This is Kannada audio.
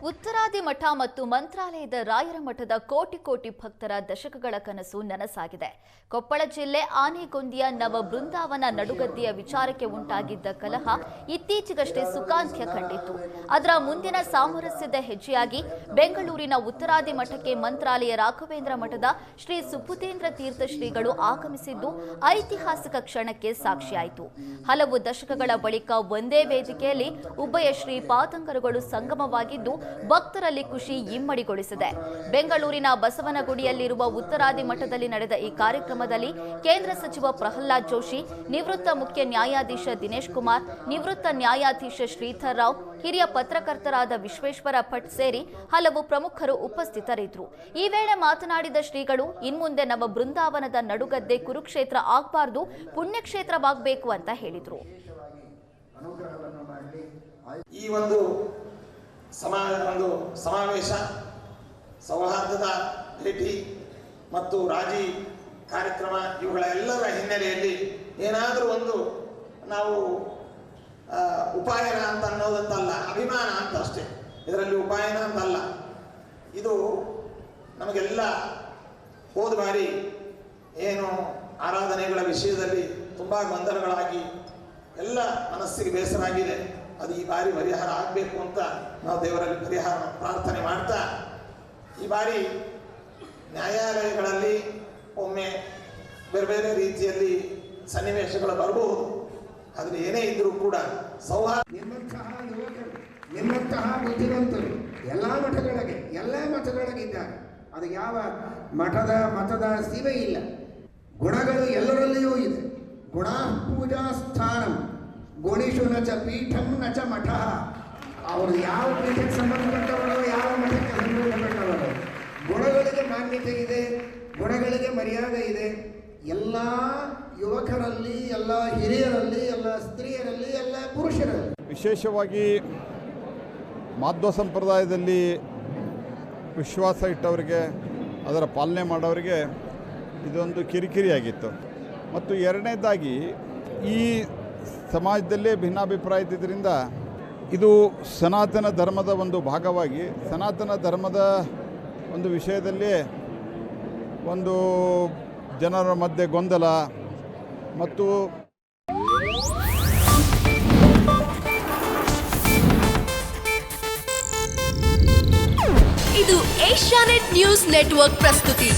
ಉತ್ತರಾದಿ ಮಠ ಮತ್ತು ಮಂತ್ರಾಲಯದ ರಾಯರ ಮಠದ ಕೋಟಿ ಕೋಟಿ ಭಕ್ತರ ದಶಕಗಳ ಕನಸು ನನಸಾಗಿದೆ. ಕೊಪ್ಪಳ ಜಿಲ್ಲೆ ಆನೆಗೊಂದಿಯ ನವ ಬೃಂದಾವನ ನಡುಗದ್ದೆಯ ವಿಚಾರಕ್ಕೆ ಉಂಟಾಗಿದ್ದ ಕಲಹ ಇತ್ತೀಚೆಗಷ್ಟೇ ಸುಖಾಂತ್ಯ ಕಂಡಿತ್ತು. ಅದರ ಮುಂದಿನ ಸಾಮರಸ್ಯದ ಹೆಜ್ಜೆಯಾಗಿ ಬೆಂಗಳೂರಿನ ಉತ್ತರಾದಿ ಮಠಕ್ಕೆ ಮಂತ್ರಾಲಯ ರಾಘವೇಂದ್ರ ಮಠದ ಶ್ರೀ ಸುಬುಧೇಂದ್ರ ತೀರ್ಥ ಶ್ರೀಗಳು ಆಗಮಿಸಿದ್ದು ಐತಿಹಾಸಿಕ ಕ್ಷಣಕ್ಕೆ ಸಾಕ್ಷಿಯಾಯಿತು. ಹಲವು ದಶಕಗಳ ಬಳಿಕ ಒಂದೇ ವೇದಿಕೆಯಲ್ಲಿ ಉಭಯ ಶ್ರೀಪಾದಂಗರುಗಳು ಸಂಗಮವಾಗಿದ್ದು ಭಕ್ತರಲ್ಲಿ ಖುಷಿ ಇಮ್ಮಡಿಗೊಳಿಸಿದೆ. ಬೆಂಗಳೂರಿನ ಬಸವನಗುಡಿಯಲ್ಲಿರುವ ಉತ್ತರಾದಿ ಮಠದಲ್ಲಿ ನಡೆದ ಈ ಕಾರ್ಯಕ್ರಮದಲ್ಲಿ ಕೇಂದ್ರ ಸಚಿವ ಪ್ರಹ್ಲಾದ್ ಜೋಶಿ, ನಿವೃತ್ತ ಮುಖ್ಯ ನ್ಯಾಯಾಧೀಶ ದಿನೇಶ್ ಕುಮಾರ್, ನಿವೃತ್ತ ನ್ಯಾಯಾಧೀಶ ಶ್ರೀಧರ್ ರಾವ್, ಹಿರಿಯ ಪತ್ರಕರ್ತರಾದ ವಿಶ್ವೇಶ್ವರ ಭಟ್ ಸೇರಿ ಹಲವು ಪ್ರಮುಖರು ಉಪಸ್ಥಿತರಿದ್ದರು. ಈ ವೇಳೆ ಮಾತನಾಡಿದ ಶ್ರೀಗಳು, ಇನ್ಮುಂದೆ ನವ ಬೃಂದಾವನದ ನಡುಗದ್ದೆ ಕುರುಕ್ಷೇತ್ರ ಆಗಬಾರದು, ಪುಣ್ಯಕ್ಷೇತ್ರವಾಗಬೇಕು ಅಂತ ಹೇಳಿದರು. ಈ ಒಂದು ಸಮಾವೇಶ ಸೌಹಾರ್ದದ ಭೇಟಿ ಮತ್ತು ರಾಜಿ ಕಾರ್ಯಕ್ರಮ ಇವುಗಳ ಎಲ್ಲರ ಹಿನ್ನೆಲೆಯಲ್ಲಿ ಏನಾದರೂ ಒಂದು ನಾವು ಉಪಾಯನ ಅಂತ ಅನ್ನೋದಂತಲ್ಲ, ಅಭಿಮಾನ ಅಂತ ಅಷ್ಟೇ. ಇದರಲ್ಲಿ ಉಪಾಯನ ಅಂತಲ್ಲ. ಇದು ನಮಗೆಲ್ಲ ಹೋದ ಬಾರಿ ಏನು ಆರಾಧನೆಗಳ ವಿಷಯದಲ್ಲಿ ತುಂಬ ಗೊಂದಲಗಳಾಗಿ ಎಲ್ಲ ಮನಸ್ಸಿಗೆ ಬೇಸರ ಆಗಿದೆ. ಅದು ಈ ಬಾರಿ ಪರಿಹಾರ ಆಗಬೇಕು ಅಂತ ನಾವು ದೇವರಲ್ಲಿ ಪರಿಹಾರ ಪ್ರಾರ್ಥನೆ ಮಾಡ್ತಾ, ಈ ಬಾರಿ ನ್ಯಾಯಾಲಯಗಳಲ್ಲಿ ಒಮ್ಮೆ ಬೇರೆ ಬೇರೆ ರೀತಿಯಲ್ಲಿ ಸನ್ನಿವೇಶಗಳು ಬರಬಹುದು. ಆದರೆ ಏನೇ ಇದ್ರೂ ಕೂಡ ಸೌಹಾರ್ದ ನಿಮ್ಮಂತಹ ಬುದ್ಧಿವಂತರು ಎಲ್ಲ ಮಠಗಳಿದ್ದಾರೆ. ಅದು ಯಾವ ಮಠದ ಸೀಮೆ ಇಲ್ಲ. ಗುಣಗಳು ಎಲ್ಲರಲ್ಲಿಯೂ ಇದೆ. ಗುಣ ಪೂಜಾ ಸ್ಥಾನಂ ಗುಣಿಷು ನಚ ಪೀಠಂ ನಚ ಮಠ. ಅವರು ಯಾವ ಪೀಠಕ್ಕೆ ಸಂಬಂಧಪಟ್ಟವರು, ಯಾವ ಮಠಕ್ಕೆ ಸಂಬಂಧಪಟ್ಟವರು. ಗುಣಗಳಿಗೆ ಮಾನ್ಯತೆ ಇದೆ, ಗುಣಗಳಿಗೆ ಮರ್ಯಾದೆ ಇದೆ. ಎಲ್ಲ ಯುವಕರಲ್ಲಿ, ಎಲ್ಲ ಹಿರಿಯರಲ್ಲಿ, ಎಲ್ಲ ಸ್ತ್ರೀಯರಲ್ಲಿ, ಎಲ್ಲ ಪುರುಷರಲ್ಲಿ. ವಿಶೇಷವಾಗಿ ಮಾಧ್ವ ಸಂಪ್ರದಾಯದಲ್ಲಿ ವಿಶ್ವಾಸ ಇಟ್ಟವರಿಗೆ, ಅದರ ಪಾಲನೆ ಮಾಡೋರಿಗೆ ಇದೊಂದು ಕಿರಿಕಿರಿಯಾಗಿತ್ತು. ಮತ್ತು ಎರಡನೇದಾಗಿ ಈ ಸಮಾಜದಲ್ಲೇ ಭಿನ್ನಾಭಿಪ್ರಾಯ ಇದ್ದರಿಂದ ಇದು ಸನಾತನ ಧರ್ಮದ ಒಂದು ಭಾಗವಾಗಿ ಸನಾತನ ಧರ್ಮದ ಒಂದು ವಿಷಯದಲ್ಲಿ ಒಂದು ಜನರ ಮಧ್ಯೆ ಗೊಂದಲ ಮತ್ತು ಇದು ಏಷ್ಯಾನೆಟ್ ನ್ಯೂಸ್ ನೆಟ್ವರ್ಕ್ ಪ್ರಸ್ತುತಿ.